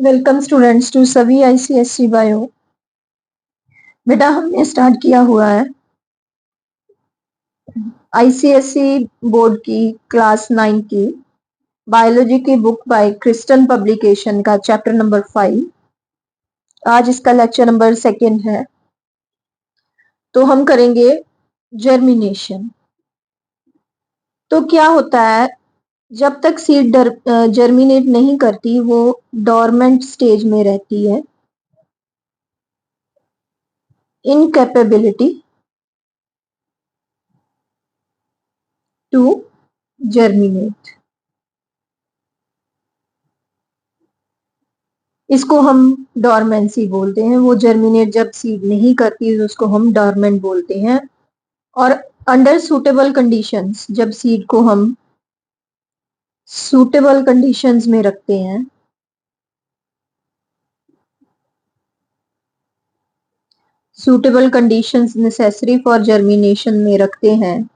Welcome students to सभी ICSE bio. बेटा हमने स्टार्ट किया हुआ है आईसीएसई बोर्ड की क्लास 9 की बायोलॉजी की बुक बाय क्रिस्टन पब्लिकेशन का चैप्टर नंबर 5। आज इसका लेक्चर नंबर 2 है। तो हम करेंगे जर्मिनेशन। तो क्या होता है, जब तक सीड जर्मिनेट नहीं करती वो डोरमेंट स्टेज में रहती है, इनकैपेबिलिटी टू जर्मिनेट। इसको हम डॉर्मेंसी बोलते हैं। वो जर्मिनेट जब सीड नहीं करती है उसको हम डॉर्मेंट बोलते हैं। और अंडर सूटेबल कंडीशंस, जब सीड को हम सूटेबल कंडीशंस में रखते हैं, suitable conditions necessary for germination में रखते हैं,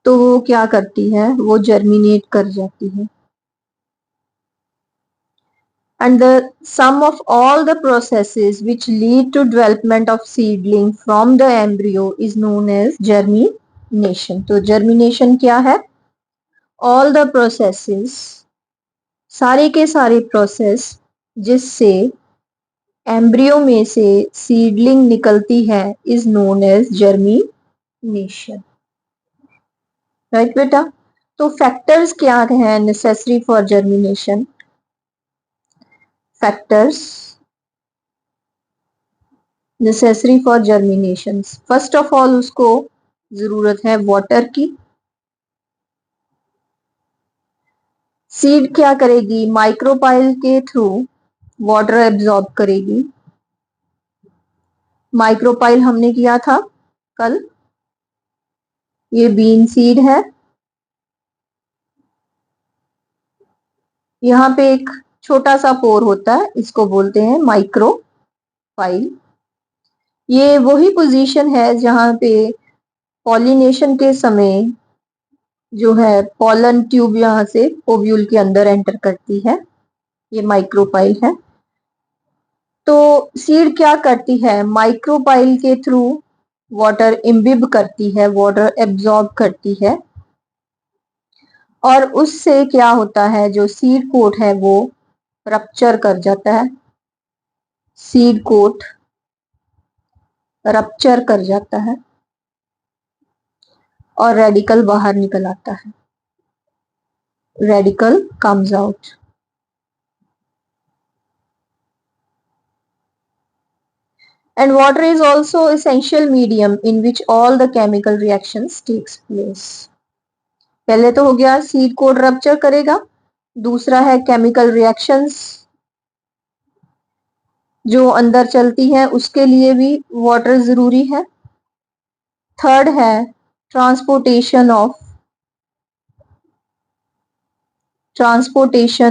तो वो क्या करती है, वो जर्मिनेट कर जाती है। And the sum of all the processes which lead to development of seedling from the embryo is known as germination. तो germination क्या है? All the processes, सारे के सारे प्रोसेस जिससे एम्ब्रियो में से सीडलिंग निकलती है is known as germination. Right बेटा? तो फैक्टर्स क्या हैं necessary for germination? Factors necessary for germination, first of all उसको जरूरत है वाटर की। सीड क्या करेगी? माइक्रोपाइल के थ्रू वाटर एब्जॉर्ब करेगी। माइक्रोपाइल हमने किया था कल। ये बीन सीड है। यहाँ पे एक छोटा सा पोर होता है, इसको बोलते हैं माइक्रोपाइल। ये वही पोजीशन है जहां पे पॉलिनेशन के समय जो है पॉलन ट्यूब यहाँ से ओव्यूल के अंदर एंटर करती है। ये माइक्रोपाइल है। तो सीड क्या करती है? माइक्रोपाइल के थ्रू वाटर इम्बिब करती है, वाटर एब्जॉर्ब करती है, और उससे क्या होता है, जो सीड कोट है वो रप्चर कर जाता है। सीड कोट रप्चर कर जाता है और रेडिकल बाहर निकल आता है। Radical comes out. And water is also essential medium in which all the chemical reactions takes place. पहले तो हो गया सीड कोट रप्चर करेगा, दूसरा है केमिकल रिएक्शंस जो अंदर चलती है उसके लिए भी वाटर जरूरी है। थर्ड है ट्रांसपोर्टेशन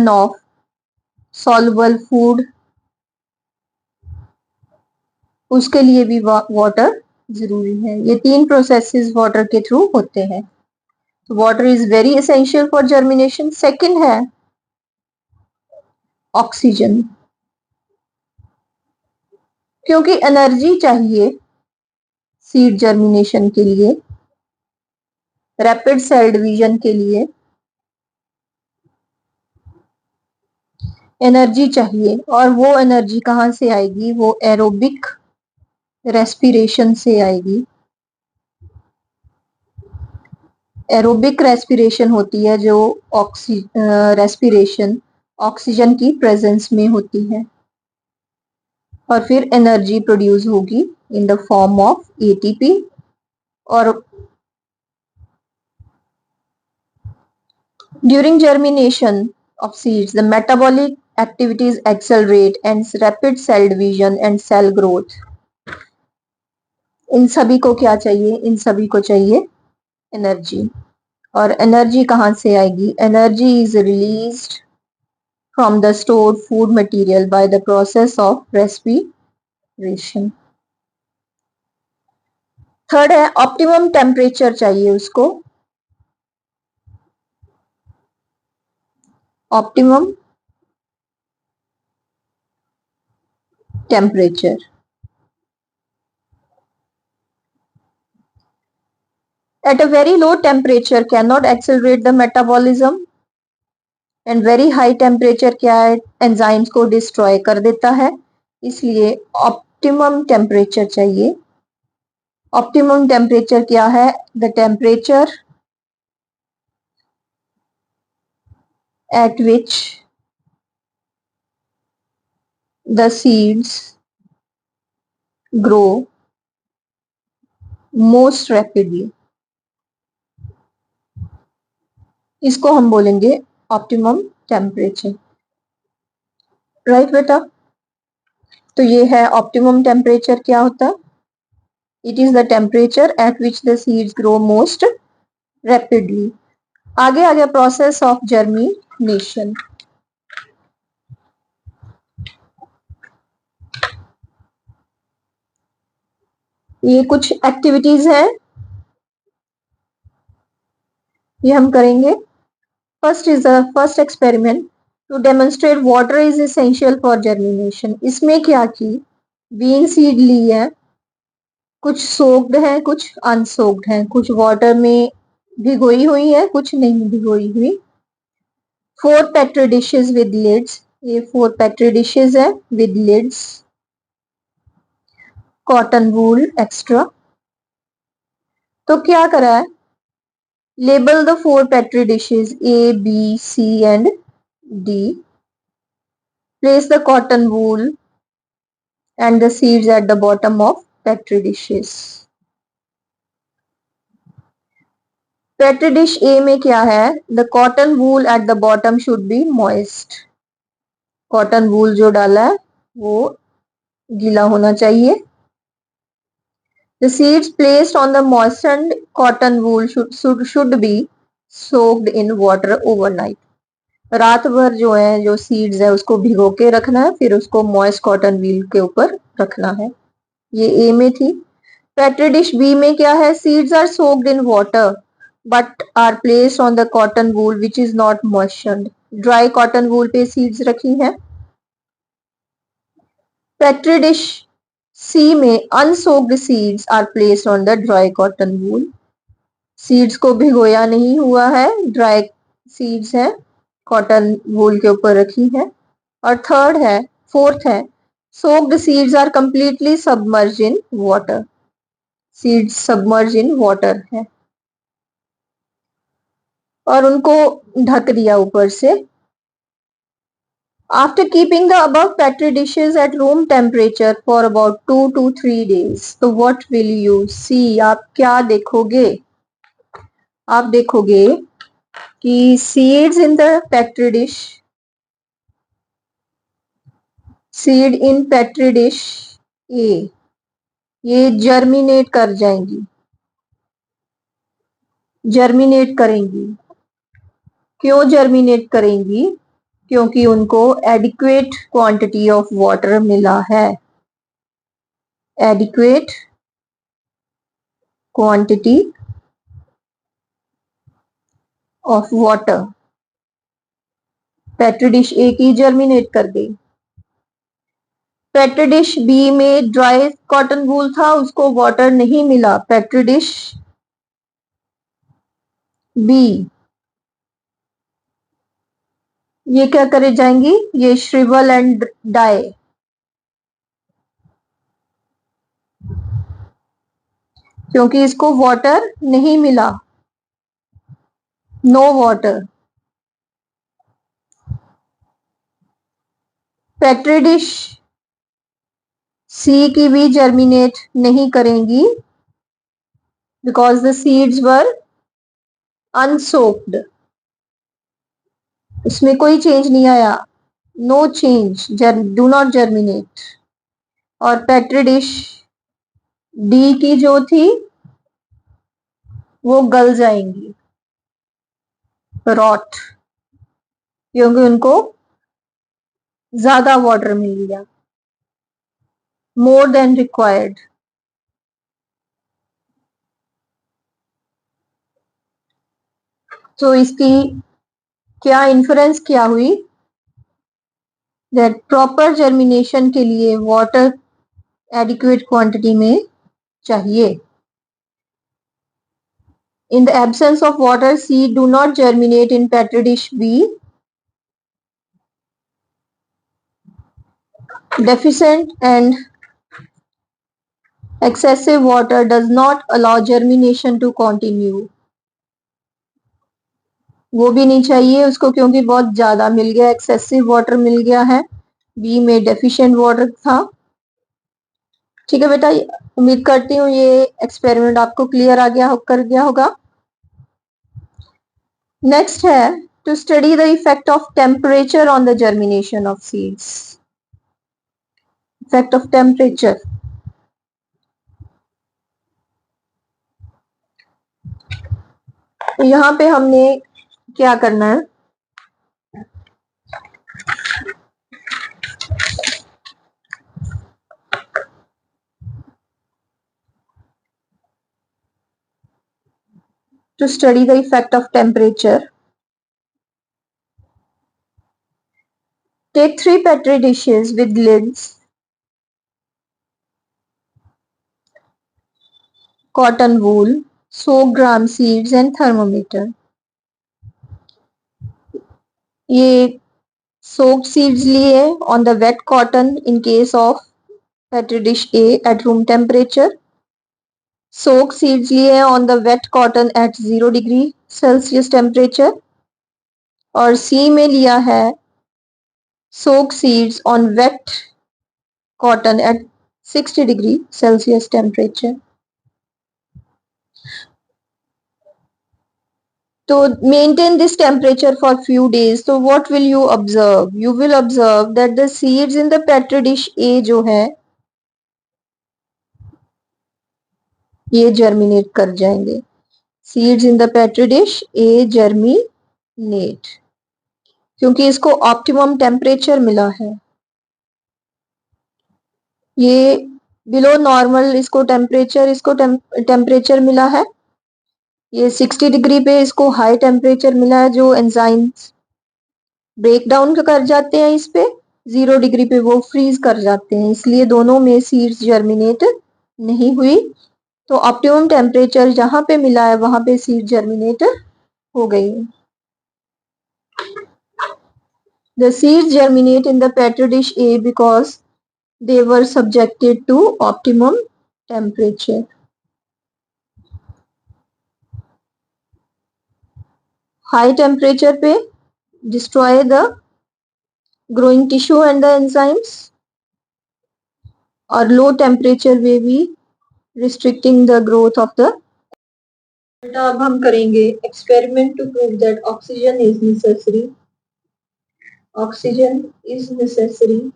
ऑफ सॉल्युबल फूड, उसके लिए भी वाटर जरूरी है। ये तीन प्रोसेसेस वाटर के थ्रू होते हैं। तो water is very essential for germination. Second है ऑक्सीजन, क्योंकि एनर्जी चाहिए सीड जर्मिनेशन के लिए, रैपिड सेल डिवीजन के लिए एनर्जी चाहिए। और वो एनर्जी कहाँ से आएगी? वो एरोबिक रेस्पिरेशन से आएगी। एरोबिक रेस्पिरेशन होती है जो रेस्पिरेशन ऑक्सीजन की प्रेजेंस में होती है, और फिर एनर्जी प्रोड्यूस होगी in the form of ATP. और during germination of seeds, the metabolic activities accelerate and rapid cell division and cell growth. इन सभी को क्या चाहिए? इन सभी को चाहिए एनर्जी। और एनर्जी कहाँ से आएगी? Energy is released from the stored food material by the process of respiration. Third है ऑप्टिमम टेम्परेचर चाहिए उसको। optimum temperature. At a very low temperature cannot accelerate the metabolism and very high temperature क्या है, enzymes को destroy कर देता है, इसलिए ऑप्टिमम टेम्परेचर चाहिए. ऑप्टिमम टेम्परेचर क्या है, the temperature at which the seeds grow most rapidly. इसको हम बोलेंगे ऑप्टिमम टेम्परेचर. राइट बेटा, तो ये है ऑप्टिमम टेम्परेचर क्या होता है. It is the temperature at which the seeds grow most rapidly. आगे आ गया प्रोसेस ऑफ जर्मिनेशन. ये कुछ एक्टिविटीज हैं, ये हम करेंगे. First is the first experiment to demonstrate water is essential for germination. इसमें क्या की, बीन सीड ली है, कुछ सोक्ड है कुछ अनसोक्ड है, कुछ वाटर में भिगोई हुई है कुछ नहीं भिगोई हुई. 4 पेट्री डिशेज विद लिड्स, ये 4 पेट्री डिशेज है with lids. Cotton wool extra. तो क्या करा है, label the 4 petri dishes A, B, C and D. Place the cotton wool and the seeds at the bottom of petri dishes. petri dish A में क्या है, the cotton wool at the bottom should be moist. cotton wool जो डाला है वो गीला होना चाहिए. The seeds placed on the moistened cotton wool should be soaked in water overnight. रात भर जो है जो सीड्स है उसको भिगो के रखना है, फिर उसको मॉइस्ट कॉटन व्हील के ऊपर रखना है. ये ए में थी. पेट्री डिश बी में क्या है, seeds are soaked in water but are placed on the cotton wool which is not moistured. Dry cotton wool पे सीड्स रखी हैं. पेट्री डिश सी में unsoaked seeds are placed on the dry cotton wool. Seeds को भिगोया नहीं हुआ है, dry seeds है, कॉटन वूल के ऊपर रखी है. और फोर्थ है soaked seeds are completely submerged in water. seeds submerged in water है और उनको ढक दिया ऊपर से. After keeping the above petri dishes at room temperature for about 2 to 3 days, तो what will you see? आप क्या देखोगे, आप देखोगे कि seeds in the petri dish, seed in petri dish A, ये जर्मिनेट कर जाएंगी, जर्मिनेट करेंगी. क्यों जर्मिनेट करेंगी, क्योंकि उनको एडिक्वेट क्वांटिटी ऑफ वाटर मिला है. Adequate quantity of water. Petri dish A की जर्मिनेट कर गई. पेट्री डिश बी में ड्राई कॉटन वूल था, उसको वाटर नहीं मिला. पेट्री डिश बी ये क्या करे जाएंगी, ये श्रिवल एंड डाई, क्योंकि इसको वाटर नहीं मिला. No water. Petri dish C की भी जर्मिनेट नहीं करेंगी because the seeds were unsoaked. इसमें कोई चेंज नहीं आया, no change, do not germinate. और पेट्री डिश डी की जो थी वो गल जाएंगी, रॉट, क्योंकि उनको ज्यादा वाटर मिल गया, मोर देन रिक्वायर्ड. तो इसकी क्या इन्फ्रेंस क्या हुई? दैट प्रॉपर जर्मिनेशन के लिए वाटर एडिक्वेट क्वांटिटी में चाहिए. In the absence of water, seed do not germinate in petri dish B. Deficient and excessive water does not allow germination to continue. वो भी नहीं चाहिए उसको क्योंकि बहुत ज्यादा मिल गया, एक्सेसिव वाटर मिल गया है. बी में डेफिशिएंट वाटर था. ठीक है बेटा, उम्मीद करती हूँ ये एक्सपेरिमेंट आपको क्लियर कर गया होगा. नेक्स्ट है to study the effect of temperature on the germination of seeds. Effect of temperature. यहाँ पे हमने क्या करना है, to study the effect of temperature. Take 3 petri dishes with lids, cotton wool, soaked gram seeds and thermometer. ये soaked seeds लिए on the wet cotton in case of petri dish A at room temperature. Soaked seeds लिए on the wet cotton at 0 degree Celsius temperature. और C में लिया है soaked seeds on wet cotton at 60 degree Celsius temperature. To maintain this temperature for few days, so what will you observe? You will observe that the seeds in the petri dish A जो है ये germinate कर जाएंगे. Seeds in the petri dish A germinate क्योंकि इसको optimum temperature मिला है. ये below normal इसको temperature मिला है. ये 60 डिग्री पे इसको हाई टेम्परेचर मिला है जो एंजाइम्स ब्रेक डाउन कर जाते हैं इस पे. 0 डिग्री पे वो फ्रीज कर जाते हैं, इसलिए दोनों में सीड्स जर्मिनेट नहीं हुई. तो ऑप्टिमम टेम्परेचर जहां पे मिला है वहां पे सीड जर्मिनेट हो गई. The seeds germinate in the petri dish A because they were subjected to optimum temperature. High temperature पे destroy the growing tissue and the enzymes और low temperature में भी restricting the growth of the. अब हम करेंगे experiment to prove that oxygen is necessary. Oxygen is necessary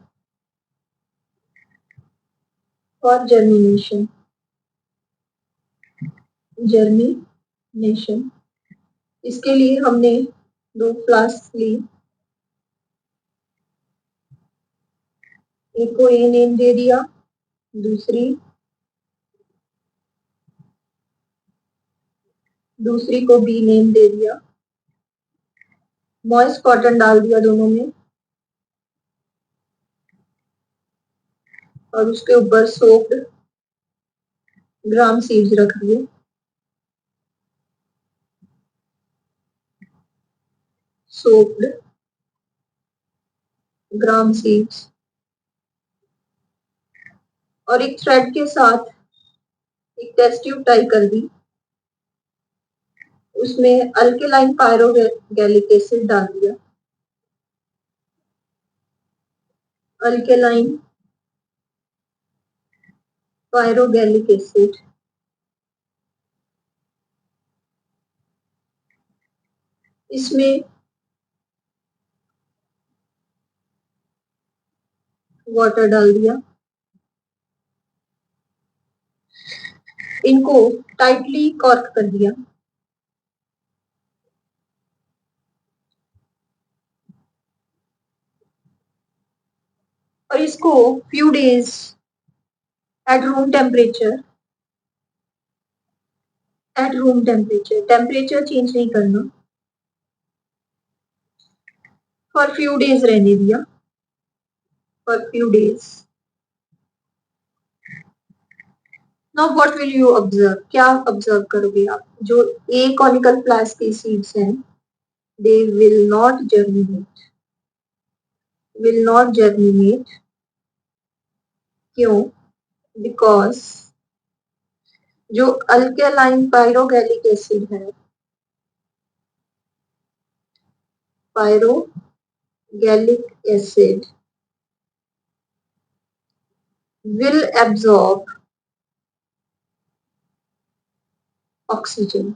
for germination. Germination. इसके लिए हमने 2 फ्लास्क ली. एक को ए नेम दे दिया, दूसरी को बी नेम दे दिया. मॉइस्ट कॉटन डाल दिया दोनों में और उसके ऊपर सोक्ड ग्राम सीड्स रख दिए. सोक्ड ग्राम सीड्स और एक थ्रेड के साथ एक टेस्ट ट्यूब टाई कर दी. उसमें अल्केलाइन पायरोगैलिक एसिड डाल दिया. Alkaline pyrogallic acid. इसमें वाटर डाल दिया. इनको टाइटली कॉर्क कर दिया. और इसको few days at room temperature temperature change नहीं करना. फॉर फ्यू डेज रहने दिया, for few days. Now what will you observe, क्या ऑब्जर्व करोगे आप? जो ए कॉनिकल फ्लास्क की सीड्स हैं, दे will not germinate, will not germinate. क्यों? बिकॉज जो अल्केलाइन पायरोगैलिक एसिड है, पायरोगैलिक एसिड will absorb oxygen।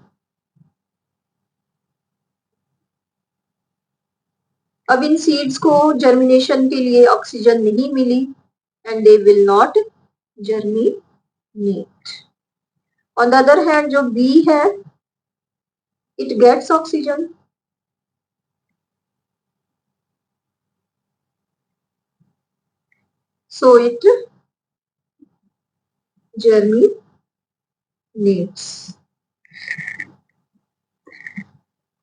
अब इन सीड्स को जर्मिनेशन के लिए ऑक्सीजन नहीं मिली and they will not germinate. On the other hand जो बी है, it gets oxygen, so it germinates.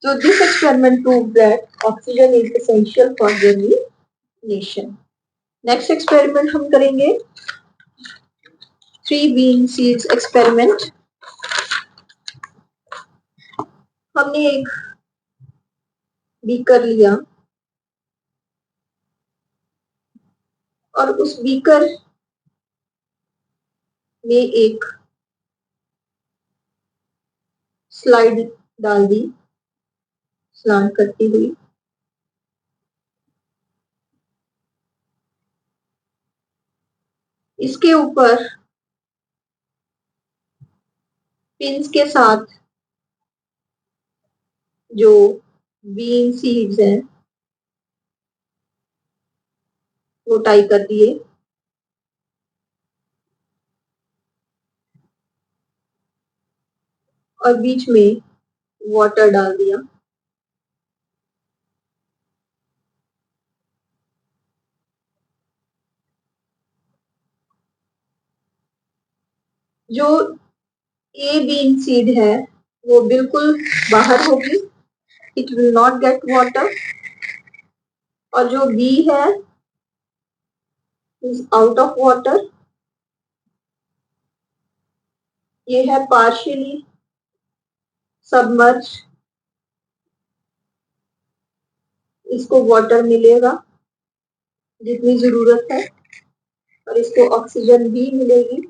So this experiment proved that oxygen is essential for germination. Next experiment हम करेंगे 3 bean seeds experiment। हमने एक beaker लिया और उस beaker में एक स्लाइड डाल दी, स्लांट करती हुई। इसके ऊपर पिंस के साथ जो बीन सीड्स हैं वो टाई कर दिए और बीच में वाटर डाल दिया। जो ए बीन सीड है वो बिल्कुल बाहर होगी, it will not get water, और जो बी है इज आउट ऑफ वाटर, ये है पार्शियली सबमर्ज, इसको वाटर मिलेगा जितनी जरूरत है और इसको ऑक्सीजन भी मिलेगी,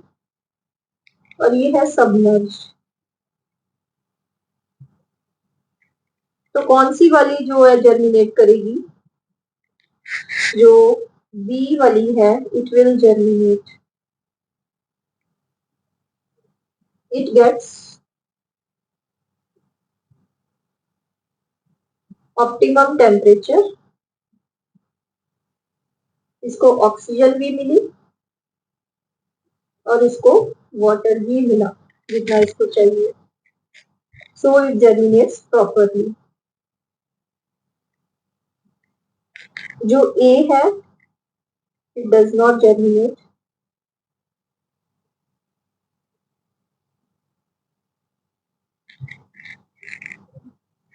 और ये है सबमर्ज। तो कौन सी वाली जो है जर्मिनेट करेगी? जो बी वाली है, it will germinate, it gets optimum temperature, इसको ऑक्सीजन भी मिली और इसको वाटर भी मिला जितना इसको चाहिए, सो इट जर्मिनेट्स प्रॉपरली। जो ए है, it does not germinate,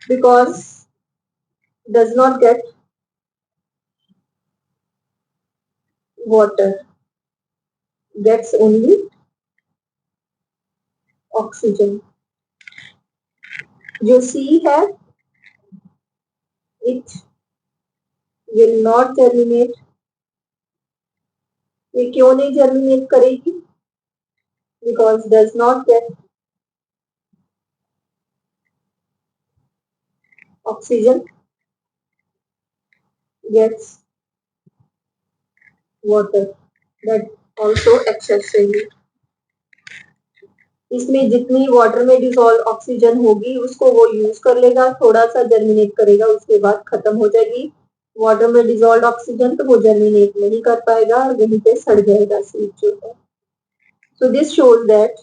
because does not get water, gets only oxygen। जो सी है, it will not germinate। ये क्यों नहीं जर्मिनेट करेगी? because does not get oxygen, gets water, that also excessively। इसमें जितनी वाटर में डिसॉल्व ऑक्सीजन होगी उसको वो यूज कर लेगा, थोड़ा सा जर्मिनेट करेगा, उसके बाद खत्म हो जाएगी। वाटर में डिसॉल्व ऑक्सीजन तो वो जर्मिनेट नहीं कर पाएगा और वहीं पे सड़ जाएगा सीड जो है। सो दिस शोज दैट,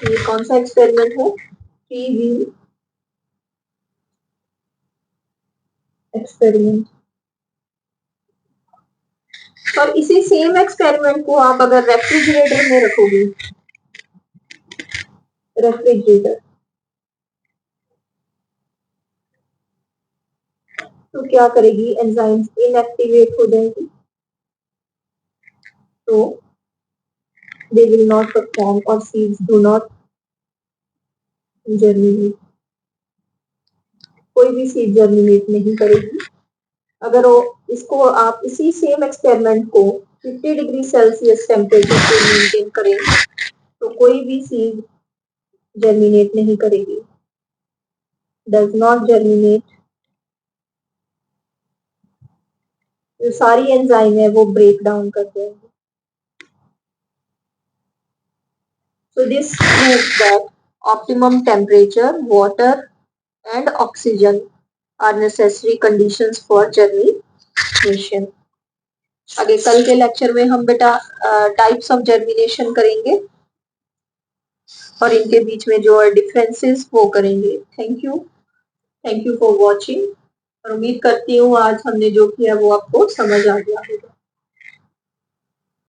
ये कौन सा एक्सपेरिमेंट है? TV experiment. और इसी सेम एक्सपेरिमेंट को आप अगर रेफ्रिजरेटर में रखोगे, रेफ्रिजरेटर, तो क्या करेगी, एंजाइम्स इनएक्टिवेट हो जाएंगी, तो दे विल नॉट परफॉर्म और सीड्स डू नॉट जर्मिनेट, कोई भी सीड जर्मिनेट नहीं करेगी। अगर वो इसको आप इसी सेम एक्सपेरिमेंट को 50 डिग्री सेल्सियस टेम्परेचर पे मेंटेन करें तो कोई भी सीड जर्मिनेट नहीं करेगी, डज नॉट जर्मिनेट। जो सारी एंजाइम है वो ब्रेक डाउन कर देंगे। So this proves that optimum temperature, water and oxygen are necessary conditions for germination. आगे कल के लेक्चर में हम बेटा टाइप्स ऑफ जर्मिनेशन करेंगे और इनके बीच में जो डिफरेंसेस वो करेंगे। थैंक यू फॉर वॉचिंग और उम्मीद करती हूँ आज हमने जो किया वो आपको समझ आ गया होगा।